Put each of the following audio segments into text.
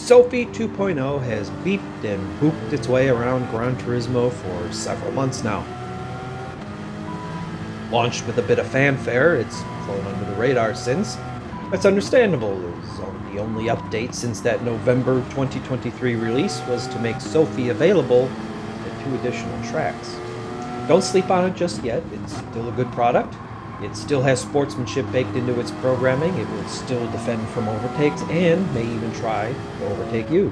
Sophy 2.0 has beeped and booped its way around Gran Turismo for several months now. Launched with a bit of fanfare, it's flown under the radar since. That's understandable, as the only update since that November 2023 release was to make Sophy available at 2 additional tracks. Don't sleep on it just yet, it's still a good product. It still has sportsmanship baked into its programming, it will still defend from overtakes, and may even try to overtake you.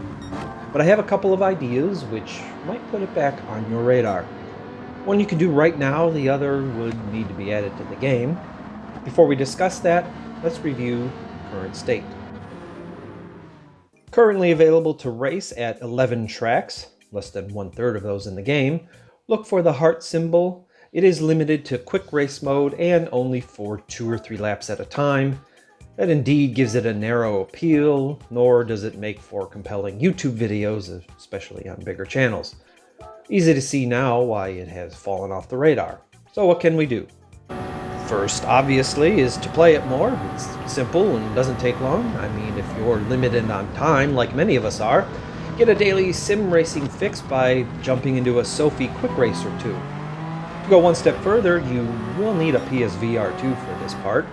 But I have a couple of ideas which might put it back on your radar. One you can do right now, the other would need to be added to the game. Before we discuss that, let's review current state. Currently available to race at 11 tracks, less than 1/3 of those in the game. Look for the heart symbol. It is limited to quick race mode and only for 2 or 3 laps at a time. That indeed gives it a narrow appeal, nor does it make for compelling YouTube videos, especially on bigger channels. Easy to see now why it has fallen off the radar. So what can we do? First, obviously, is to play it more. It's simple and doesn't take long. I mean, if you're limited on time, like many of us are, get a daily sim racing fix by jumping into a Sophy quick race or two. To go one step further, you will need a PSVR 2 for this part.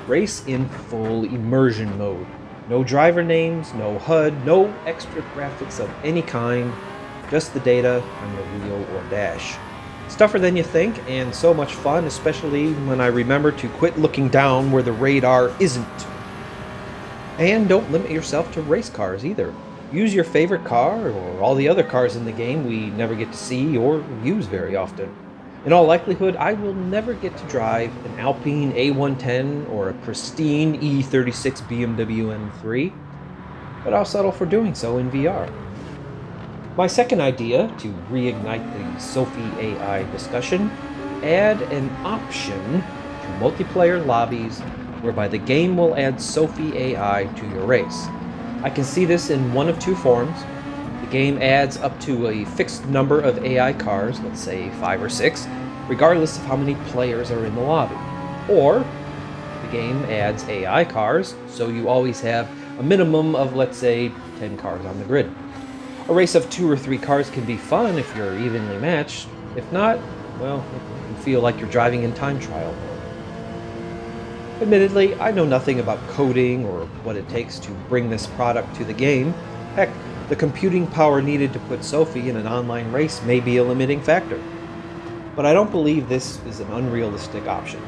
Race in full immersion mode. No driver names, no HUD, no extra graphics of any kind, just the data on your wheel or dash. It's tougher than you think, and so much fun, especially when I remember to quit looking down where the radar isn't. And don't limit yourself to race cars either. Use your favorite car or all the other cars in the game we never get to see or use very often. In all likelihood, I will never get to drive an Alpine A110 or a pristine E36 BMW M3, but I'll settle for doing so in VR. My second idea to reignite the Sophy AI discussion, add an option to multiplayer lobbies whereby the game will add Sophy AI to your race. I can see this in one of 2 forms. The game adds up to a fixed number of AI cars, let's say 5 or 6, regardless of how many players are in the lobby. Or the game adds AI cars, so you always have a minimum of, let's say, 10 cars on the grid. A race of 2 or 3 cars can be fun if you're evenly matched. If not, well, it can feel like you're driving in time trial mode. Admittedly, I know nothing about coding or what it takes to bring this product to the game. Heck, the computing power needed to put Sophy in an online race may be a limiting factor. But I don't believe this is an unrealistic option.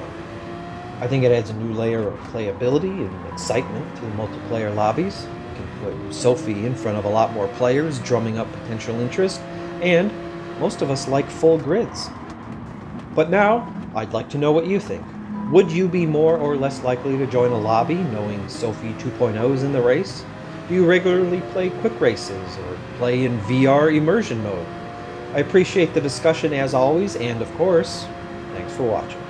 I think it adds a new layer of playability and excitement to the multiplayer lobbies. You can put Sophy in front of a lot more players, drumming up potential interest, and most of us like full grids. But now, I'd like to know what you think. Would you be more or less likely to join a lobby knowing Sophy 2.0 is in the race? Do you regularly play quick races or play in VR immersion mode? I appreciate the discussion as always, and of course, thanks for watching.